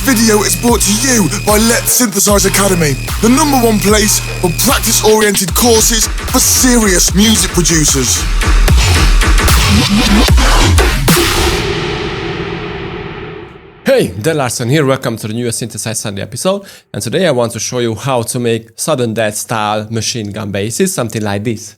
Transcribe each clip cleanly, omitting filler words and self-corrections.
video is brought to you by Letsynthesize Academy, the #1 place for practice-oriented courses for serious music producers. Hey, Dan Larson here, welcome to the newest Synthesize Sunday episode, and today I want to show you how to make sudden death style machine gun basses, something like this.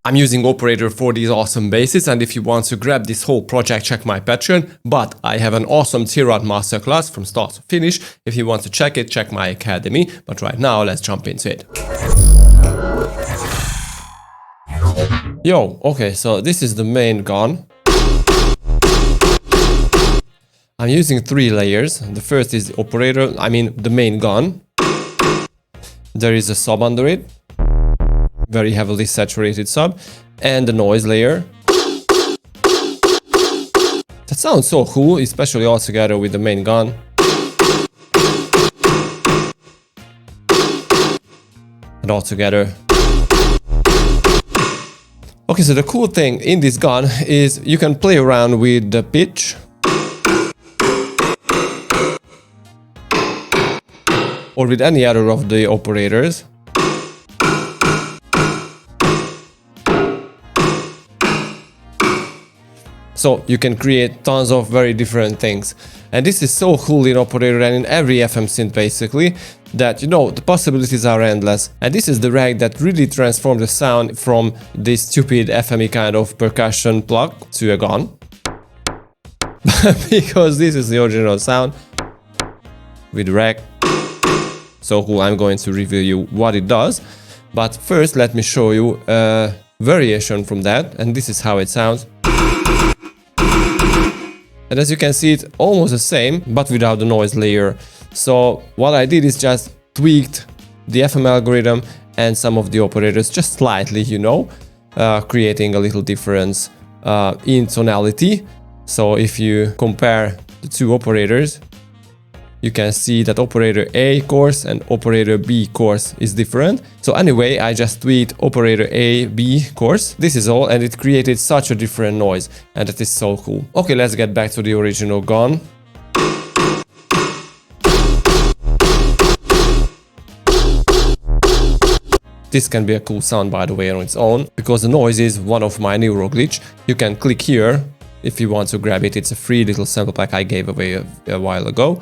I'm using Operator for these awesome basses, and if you want to grab this whole project, check my Patreon, but I have an awesome tearout masterclass from start to finish. If you want to check it, check my academy, but right now let's jump into it. Yo, okay, so this is the main gun. I'm using 3 layers. The first is the operator, the main gun. There is a sub under it, very heavily saturated sub, and the noise layer. That sounds so cool, especially all together with the main gun. And all together. Okay, so the cool thing in this gun is you can play around with the pitch. Or with any other of the operators. So you can create tons of very different things. And this is so cool in Operator and in every FM synth basically, that the possibilities are endless. And this is the rag that really transformed the sound from this stupid FME kind of percussion plug to a gun. Because this is the original sound with rag. So cool, I'm going to reveal you what it does. But first let me show you a variation from that, and this is how it sounds. And as you can see, it's almost the same, but without the noise layer. So what I did is just tweaked the FM algorithm and some of the operators just slightly, creating a little difference in tonality. So if you compare the 2 operators, you can see that operator A course and operator B course is different. So anyway, I just tweaked operator A, B course. This is all, and it created such a different noise, and that is so cool. Okay, let's get back to the original gun. This can be a cool sound, by the way, on its own, because the noise is one of my neuro glitch. You can click here if you want to grab it. It's a free little sample pack I gave away a while ago.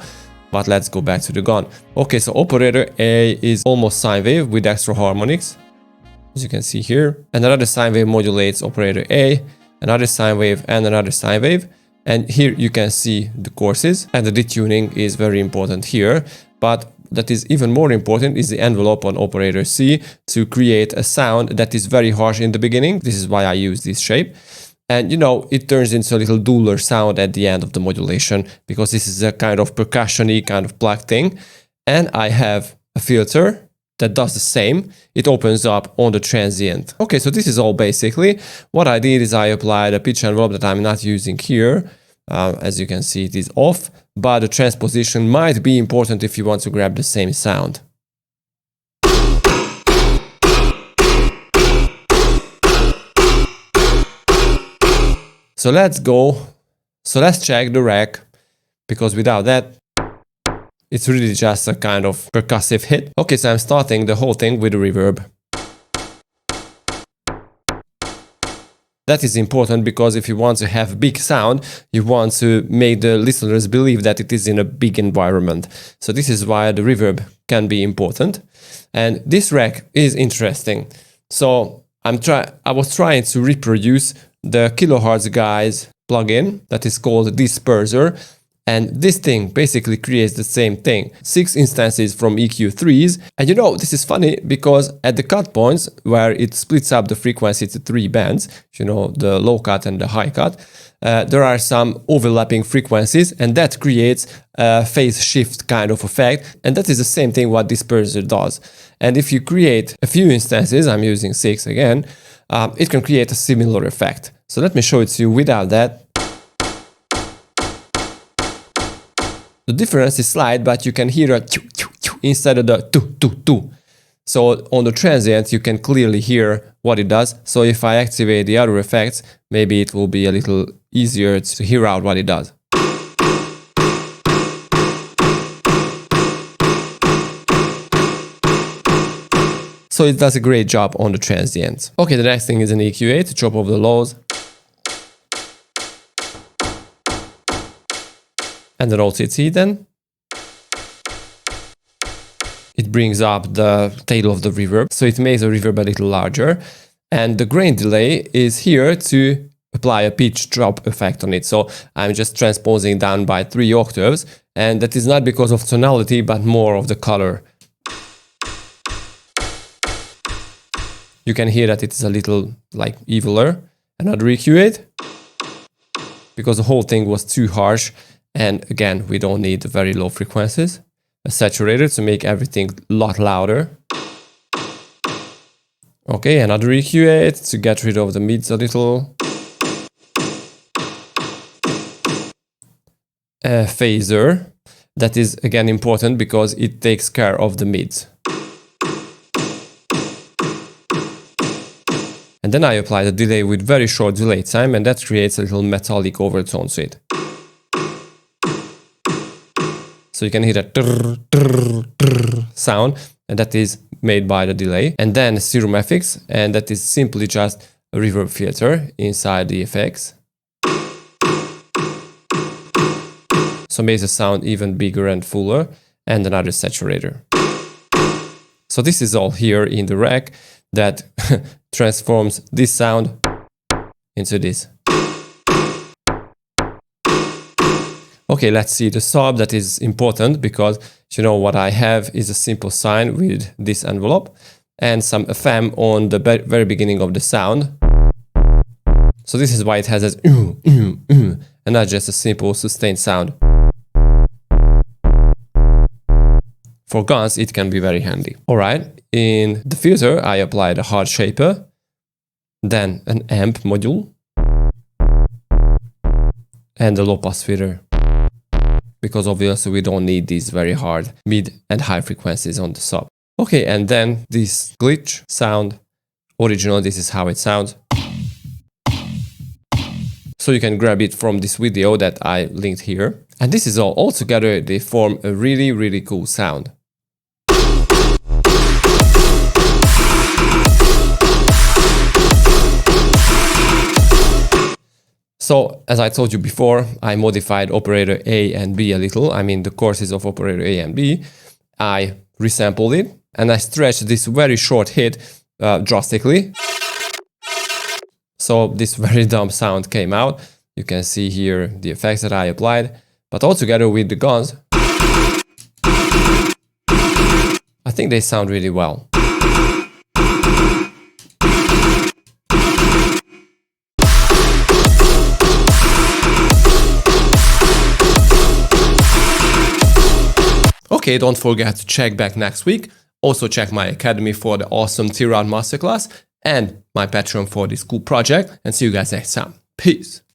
But let's go back to the gun. Okay, so operator A is almost sine wave with extra harmonics, as you can see here. And another sine wave modulates operator A, another sine wave and another sine wave. And here you can see the courses, and the detuning is very important here. But that is even more important is the envelope on operator C to create a sound that is very harsh in the beginning. This is why I use this shape. And it turns into a little duller sound at the end of the modulation, because this is a kind of percussion-y kind of plug thing. And I have a filter that does the same. It opens up on the transient. Okay, so this is all basically. What I did is I applied a pitch envelope that I'm not using here. As you can see, it is off, but the transposition might be important if you want to grab the same sound. So let's go. So let's check the rack, because without that, it's really just a kind of percussive hit. Okay, so I'm starting the whole thing with a reverb. That is important because if you want to have big sound, you want to make the listeners believe that it is in a big environment. So this is why the reverb can be important. And this rack is interesting. So I was trying to reproduce the kilohertz guys plugin that is called disperser, and this thing basically creates the same thing. 6 instances from EQ3s, and this is funny because at the cut points where it splits up the frequency to 3 bands, the low cut and the high cut, there are some overlapping frequencies, and that creates a phase shift kind of effect, and that is the same thing what disperser does. And if you create a few instances, I'm using 6 again, it can create a similar effect. So let me show it to you without that. The difference is slight, but you can hear a instead of the tu. So on the transient, you can clearly hear what it does. So if I activate the other effects, maybe it will be a little easier to hear out what it does. So it does a great job on the transient. Okay, the next thing is an EQ8 to chop off the lows. And the Letsynthesize. It brings up the tail of the reverb, so it makes the reverb a little larger. And the grain delay is here to apply a pitch drop effect on it. So I'm just transposing down by 3 octaves, and that is not because of tonality, but more of the color. You can hear that it is a little like eviler. Another EQ8, because the whole thing was too harsh. And again, we don't need very low frequencies. A saturator to make everything a lot louder. Okay, another EQ8 to get rid of the mids a little. A phaser, that is again important because it takes care of the mids. And then I apply the delay with very short delay time, and that creates a little metallic overtone to it. So you can hear that trrr, trrr, trrr sound, and that is made by the delay. And then Serum FX, and that is simply just a reverb filter inside the effects. So makes the sound even bigger and fuller, and another saturator. So this is all here in the rack that transforms this sound into this. Okay, let's see the sub. That is important because you know what I have is a simple sine with this envelope and some FM on the very beginning of the sound. So this is why it has this and not just a simple sustained sound. For guns, it can be very handy. Alright, in the filter, I applied a hard shaper, then an amp module, and a low pass filter. Because obviously we don't need these very hard mid and high frequencies on the sub. Okay, and then this glitch sound, original, this is how it sounds. So you can grab it from this video that I linked here. And this is all together, they form a really, really cool sound. So, as I told you before, I modified operator A and B a little. I mean, the courses of operator A and B. I resampled it, and I stretched this very short hit drastically. So this very dumb sound came out. You can see here the effects that I applied, but all together with the guns, I think they sound really well. Okay, don't forget to check back next week. Also check my academy for the awesome tearout masterclass and my Patreon for this cool project. And see you guys next time. Peace.